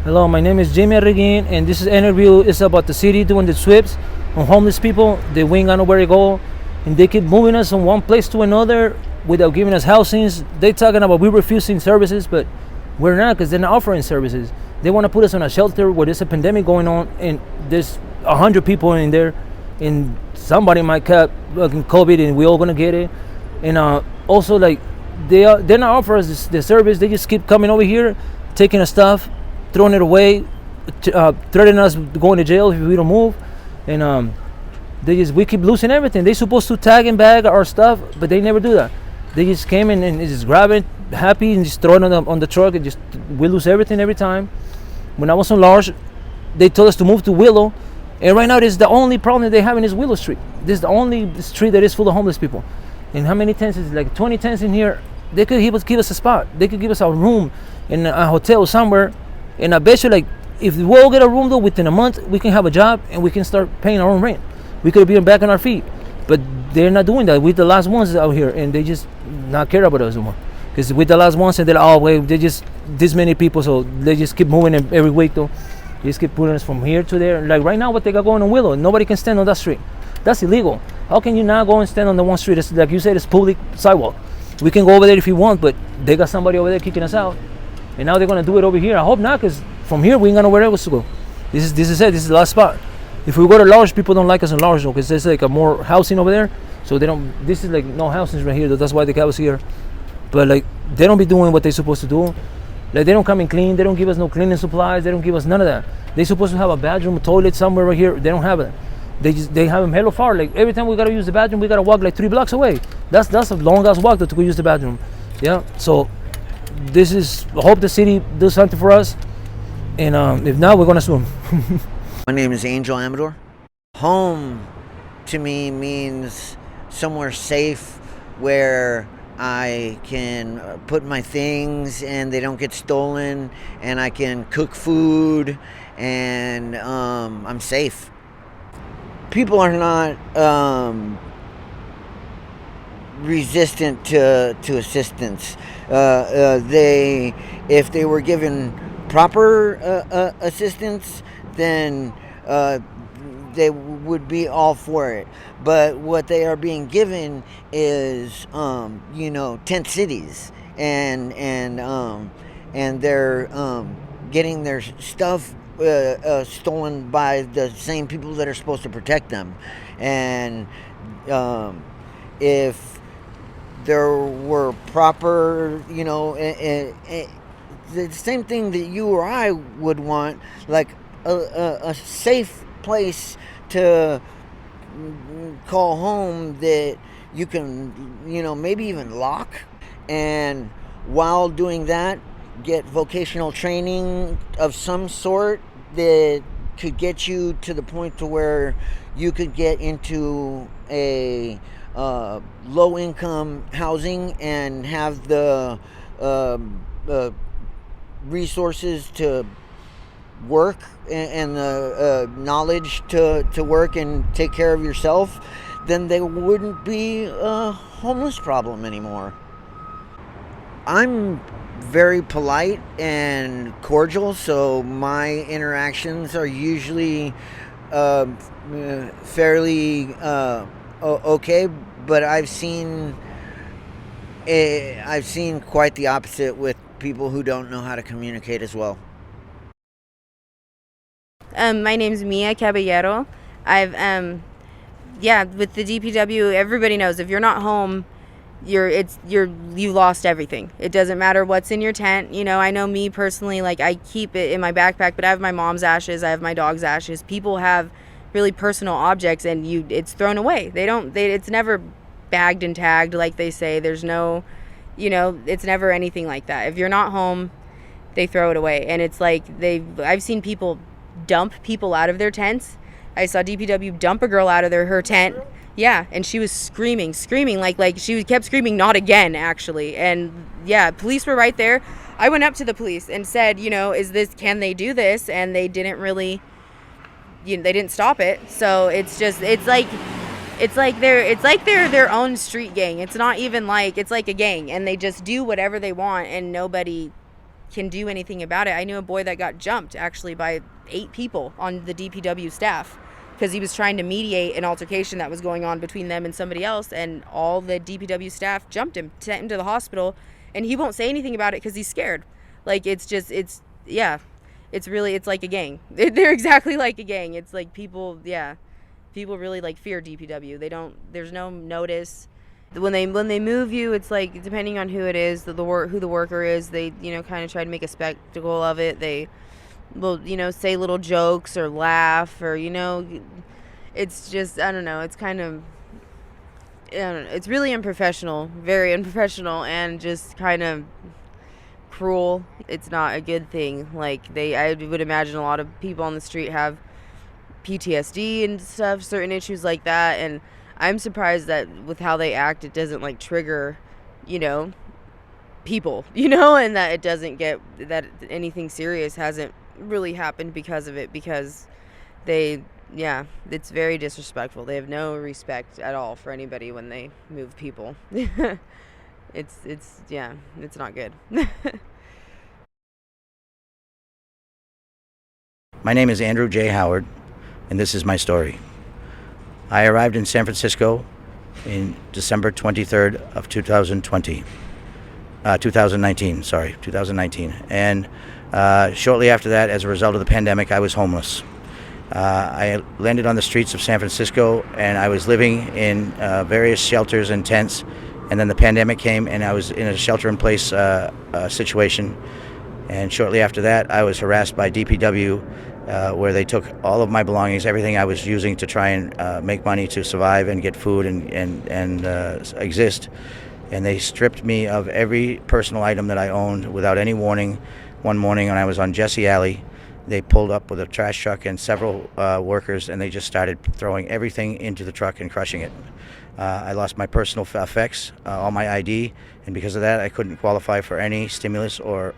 Hello, my name is Jamie Reguin, and this interview is about the city doing the sweeps on homeless people. They ain't got nowhere to go, and they keep moving us from one place to another without giving us housings. They talking about we refusing services, but we're not, because they're not offering services. They want to put us on a shelter where there's a pandemic going on, and there's 100 people in there, and somebody might catch COVID, and we all gonna get it. And also, like, they're not offering us the service. They just keep coming over here, taking our stuff, throwing it away, threatening us going to jail if we don't move, and we keep losing everything. They're supposed to tag and bag our stuff, but they never do that. They just came in and just grab it, happy, and just throw it on the truck, and just we lose everything every time. When I was on Large, they told us to move to Willow, and right now this is the only problem that they have in this Willow Street. This is the only street that is full of homeless people. And how many tents is like 20 tents in here? They could give us a spot. They could give us a room in a hotel somewhere. And I bet you, like, if we all get a room though within a month, we can have a job and we can start paying our own rent. We could be back on our feet. But they're not doing that. We're the last ones out here, and they just not care about us anymore. Because we're the last ones, and they're like, oh wait, they just this many people, so they just keep moving every week though. They just keep putting us from here to there. Like right now, what they got going on Willow, nobody can stand on that street. That's illegal. How can you not go and stand on the one street? It's, like you said, it's public sidewalk. We can go over there if you want, but they got somebody over there kicking us out. And now they're gonna do it over here. I hope not, because from here we ain't got nowhere else to go. This is it. This is the last spot. If we go to Large, people don't like us in Large though, because there's like a more housing over there. So they don't. This is like no housing right here. That's why they got us here. But like they don't be doing what they're supposed to do. Like they don't come and clean. They don't give us no cleaning supplies. They don't give us none of that. They're supposed to have a bathroom, a toilet somewhere right here. They don't have it. They have them hella far. Like every time we gotta use the bathroom, we gotta walk like 3 blocks away. That's a long ass walk to go use the bathroom. Yeah. So this is. I hope the city does something for us. And if not, we're gonna sue them. My name is Angel Amador. Home to me means somewhere safe where I can put my things and they don't get stolen, and I can cook food, and I'm safe. People are not resistant to assistance. If they were given proper assistance, then they would be all for it. But what they are being given is, tent cities, and they're getting their stuff stolen by the same people that are supposed to protect them. And if there were proper, the same thing that you or I would want, like a safe place to call home that you can, maybe even lock, and while doing that, get vocational training of some sort that could get you to the point to where you could get into a low-income housing and have the resources to work and the knowledge to work and take care of yourself, then there wouldn't be a homeless problem anymore. I'm very polite and cordial, so my interactions are usually fairly okay, but I've seen quite the opposite with people who don't know how to communicate as well. My name's Mia Caballero. I've with the DPW, everybody knows if you're not home, you lost everything. It doesn't matter what's in your tent. I know me personally, like I keep it in my backpack, but I have my mom's ashes, I have my dog's ashes. People have really personal objects, and it's thrown away. It's never bagged and tagged like they say. There's no, it's never anything like that. If you're not home, they throw it away. And it's like I've seen people dump people out of their tents. I saw DPW dump a girl out of her tent. Yeah, and she was screaming like she kept screaming, "Not again," actually. And yeah, police were right there. I went up to the police and said, can they do this? And they didn't really, they didn't stop it. So it's like they're their own street gang. It's not even like, it's like a gang, and they just do whatever they want, and nobody can do anything about it. I knew a boy that got jumped actually by 8 people on the DPW staff because he was trying to mediate an altercation that was going on between them and somebody else, and all the DPW staff jumped him, sent him to the hospital, and he won't say anything about it because he's scared. Like, it's like a gang. They're exactly like a gang. It's like people really like fear DPW. There's no notice. When they move you, it's like, depending on who it is, who the worker is, they, kind of try to make a spectacle of it. They will, say little jokes or laugh, or, it's just, I don't know, it's kind of, I don't know, it's really unprofessional, very unprofessional, and just kind of cruel. It's not a good thing. Like, I would imagine a lot of people on the street have PTSD and stuff, certain issues like that, and I'm surprised that with how they act, it doesn't like trigger, people, and that it doesn't that anything serious hasn't really happened because of it, because it's very disrespectful. They have no respect at all for anybody when they move people. It's not good. My name is Andrew J. Howard, and this is my story. I arrived in San Francisco in December 23rd of 2019. And shortly after that, as a result of the pandemic, I was homeless. I landed on the streets of San Francisco, and I was living in various shelters and tents. And then the pandemic came, and I was in a shelter-in-place situation. And shortly after that, I was harassed by DPW, where they took all of my belongings, everything I was using to try and make money to survive and get food and exist. And they stripped me of every personal item that I owned without any warning. One morning when I was on Jesse Alley, they pulled up with a trash truck and several workers, and they just started throwing everything into the truck and crushing it. I lost my personal effects, all my ID, and because of that, I couldn't qualify for any stimulus or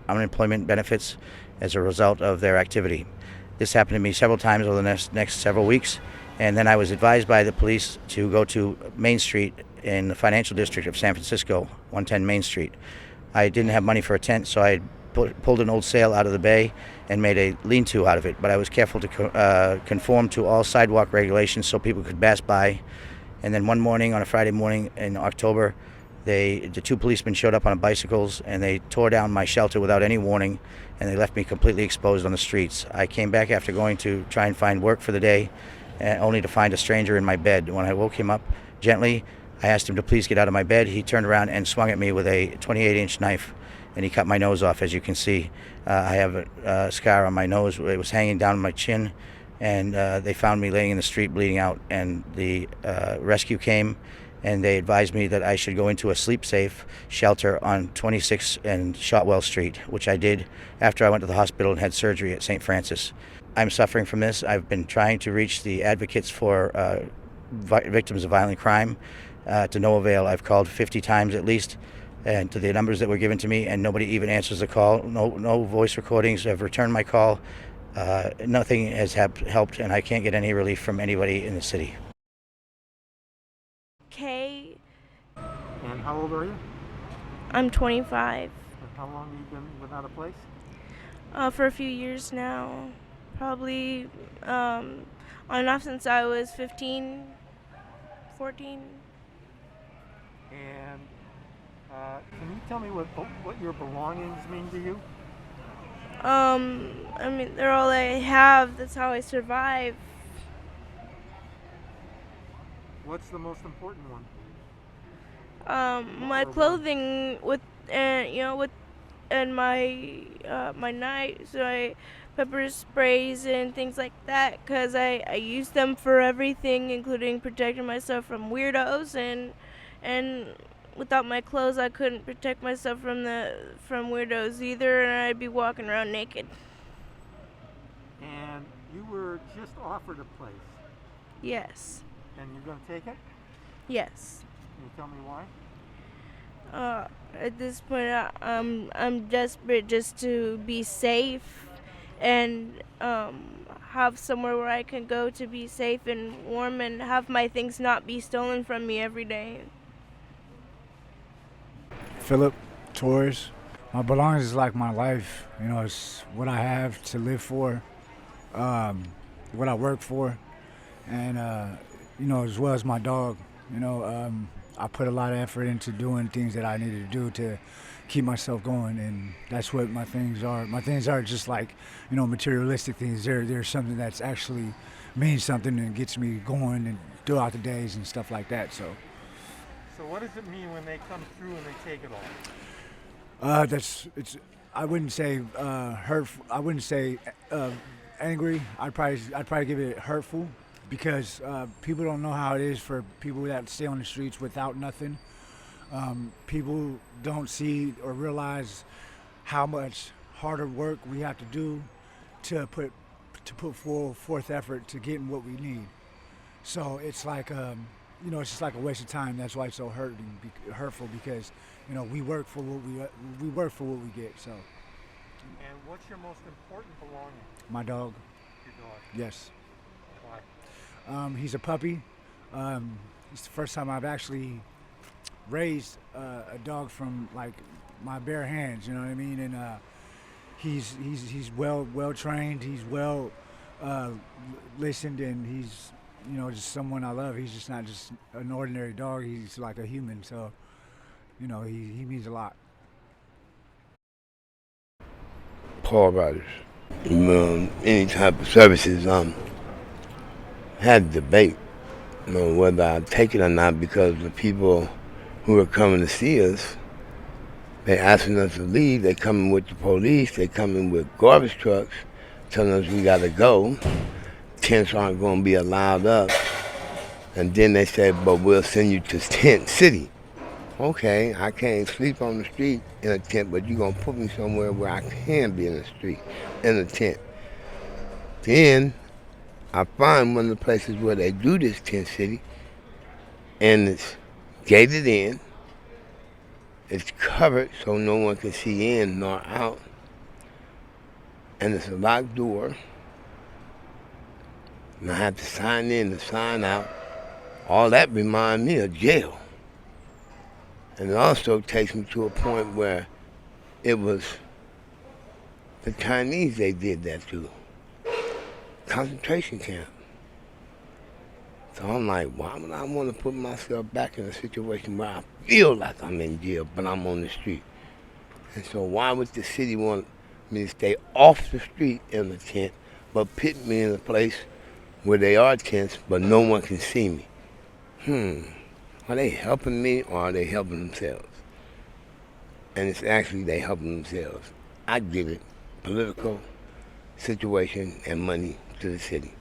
unemployment benefits as a result of their activity. This happened to me several times over the next several weeks, and then I was advised by the police to go to Main Street in the financial district of San Francisco, 110 Main Street. I didn't have money for a tent, so I pulled an old sail out of the bay and made a lean-to out of it, but I was careful to conform to all sidewalk regulations so people could pass by. And then one morning, on a Friday morning in October, the 2 policemen showed up on bicycles, and they tore down my shelter without any warning, and they left me completely exposed on the streets. I came back after going to try and find work for the day, only to find a stranger in my bed. When I woke him up gently, I asked him to please get out of my bed. He turned around and swung at me with a 28-inch knife, and he cut my nose off, as you can see. I have a scar on my nose. It was hanging down my chin, and they found me laying in the street bleeding out, and the rescue came, and they advised me that I should go into a sleep-safe shelter on 26 and Shotwell Street, which I did after I went to the hospital and had surgery at St. Francis. I'm suffering from this. I've been trying to reach the advocates for victims of violent crime to no avail. I've called 50 times at least, and to the numbers that were given to me, and nobody even answers the call. No voice recordings. I've returned my call. Nothing has helped, and I can't get any relief from anybody in the city. Okay. And how old are you? I'm 25. And how long have you been without a place? For a few years now. Probably on and off since I was 15, 14. And can you tell me what your belongings mean to you? I mean, they're all I have. That's how I survive. What's the most important one? My clothing and my knives, my pepper sprays and things like that, because I use them for everything, including protecting myself from weirdos, and without my clothes I couldn't protect myself from weirdos either, and I'd be walking around naked. And you were just offered a place. Yes. And you're going to take it? Yes. Can you tell me why? At this point, I'm desperate just to be safe and have somewhere where I can go to be safe and warm and have my things not be stolen from me every day. Philip Torres. My belongings is like my life. You know, it's what I have to live for, um, what I work for, and you know, as well as my dog. You know, I put a lot of effort into doing things that I needed to do to keep myself going, and that's what my things are. My things are just like, you know, materialistic things. They're something that's actually means something and gets me going and throughout the days and stuff like that. So So what does it mean when they come through and they take it all? that's it's. I wouldn't say hurtful. I wouldn't say angry. I'd probably give it hurtful because people don't know how it is for people that stay on the streets without nothing. People don't see or realize how much harder work we have to do to put full forth effort to getting what we need. So it's like you know, it's just like a waste of time. That's why it's so hurtful because you know we work for what we work for what we get. So And what's your most important belonging? my dog, Your dog. yes, Why? he's a puppy. It's the first time I've actually raised a dog from like my bare hands. You know what I mean? And he's well trained. He's well uh, listened, and he's you know just someone I love. He's just not just an ordinary dog. He's like a human. So you know he means a lot. Paul Rogers. Any type of services, had debate, you know, whether I take it or not because the people who are coming to see us, they asking us to leave. They coming with the police. They coming with garbage trucks, telling us we gotta go. Tents aren't going to be allowed up. And then they say, but we'll send you to Tent City. Okay, I can't sleep on the street in a tent, but you're going to put me somewhere where I can be in the street, in a tent. Then I find one of the places where they do this Tent City, and it's gated in. It's covered so no one can see in nor out. And it's a locked door. And I have to sign in to sign out. All that reminds me of jail. And it also takes me to a point where it was the Chinese they did that to. Concentration camp. So I'm like, why would I want to put myself back in a situation where I feel like I'm in jail, but I'm on the street? And so why would the city want me to stay off the street in a tent, but put me in a place where they are tents, but no one can see me? Are they helping me or are they helping themselves? And it's actually they helping themselves. I give it political situation and money to the city.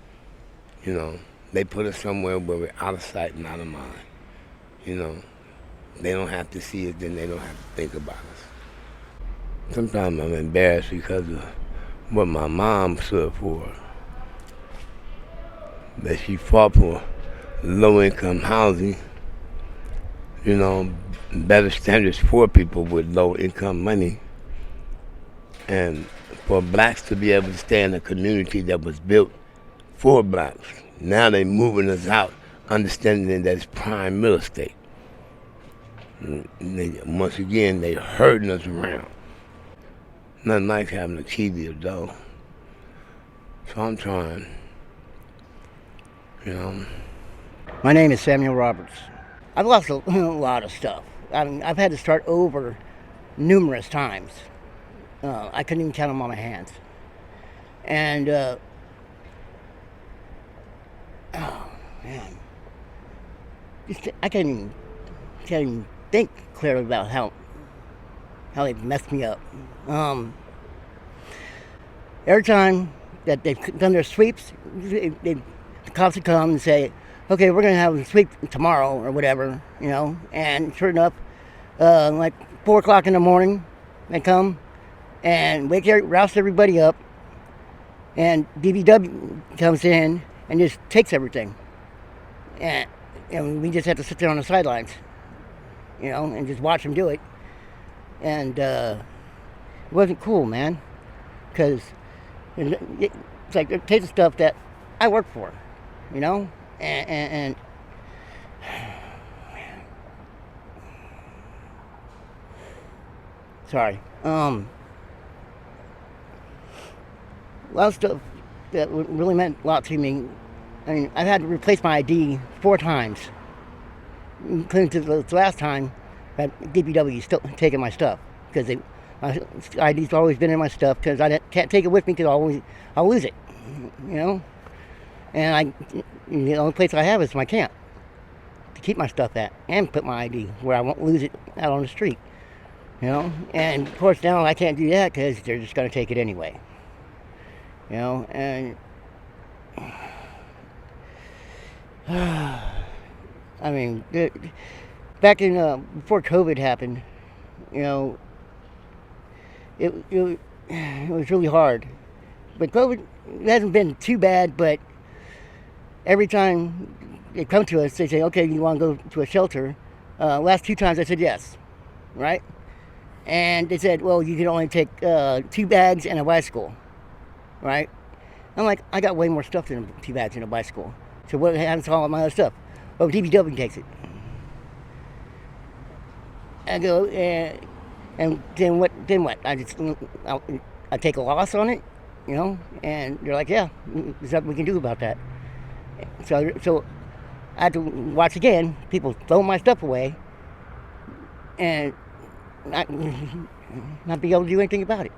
You know, they put us somewhere where we're out of sight and out of mind. You know, they don't have to see it, then they don't have to think about us. Sometimes I'm embarrassed because of what my mom stood for. That she fought for low-income housing, you know, better standards for people with low-income money, and for blacks to be able to stay in a community that was built for blacks. Now they're moving us out, understanding that it's prime real estate. Once again, they're herding us around. Nothing like having a TV though. So I'm trying, you know. My name is Samuel Roberts. I've lost a lot of stuff. I've had to start over numerous times. I couldn't even count them on my hands. And, oh man, I can't even think clearly about how they messed me up. Every time that they've done their sweeps, the cops would come and say, okay, we're going to have a sweep tomorrow or whatever, you know. And sure enough, like 4 o'clock in the morning, they come and roust everybody up. And DBW comes in and just takes everything. And we just have to sit there on the sidelines, you know, and just watch them do it. And it wasn't cool, man. Because it's like, it takes the stuff that I work for, you know. And Sorry. A lot of stuff that really meant a lot to me. I mean, I've had to replace my ID 4 times, including to the last time that DPW still taking my stuff because my ID's always been in my stuff because I can't take it with me because I'll lose it, you know. And the only place I have is my camp to keep my stuff at and put my ID where I won't lose it out on the street, you know. And of course now I can't do that because they're just going to take it anyway, you know. And I mean, back in before COVID happened, you know, it was really hard. But COVID hasn't been too bad. But every time they come to us, they say, "Okay, you want to go to a shelter?" Last 2 times I said yes, right? And they said, "Well, you can only take 2 bags and a bicycle," right? I'm like, I got way more stuff than 2 bags and a bicycle. So what happens to all of my other stuff? Oh, DPW takes it. I go, and then what? Then what? I take a loss on it, you know. And they're like, yeah, there's nothing we can do about that. So I had to watch again. People throw my stuff away, and not be able to do anything about it,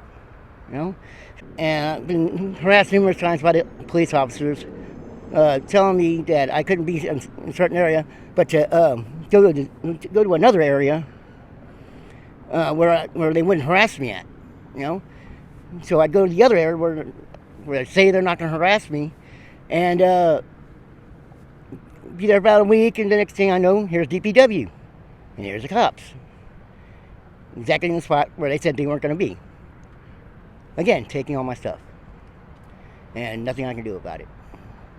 you know. And I've been harassed numerous times by the police officers, telling me that I couldn't be in a certain area, but to go to another area where they wouldn't harass me at, you know. So I'd go to the other area where they say they're not going to harass me, and be there about a week, and the next thing I know, here's DPW, and here's the cops, exactly in the spot where they said they weren't going to be. Again, taking all my stuff, and nothing I can do about it.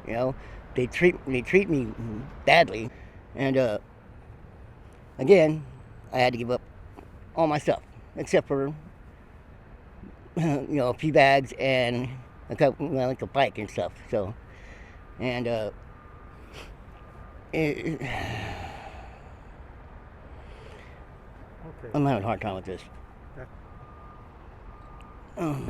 You know, they treat me badly, and again, I had to give up all my stuff except for you know, a few bags and a couple, like a bike and stuff. So, and Okay. I'm having a hard time with this. Yeah.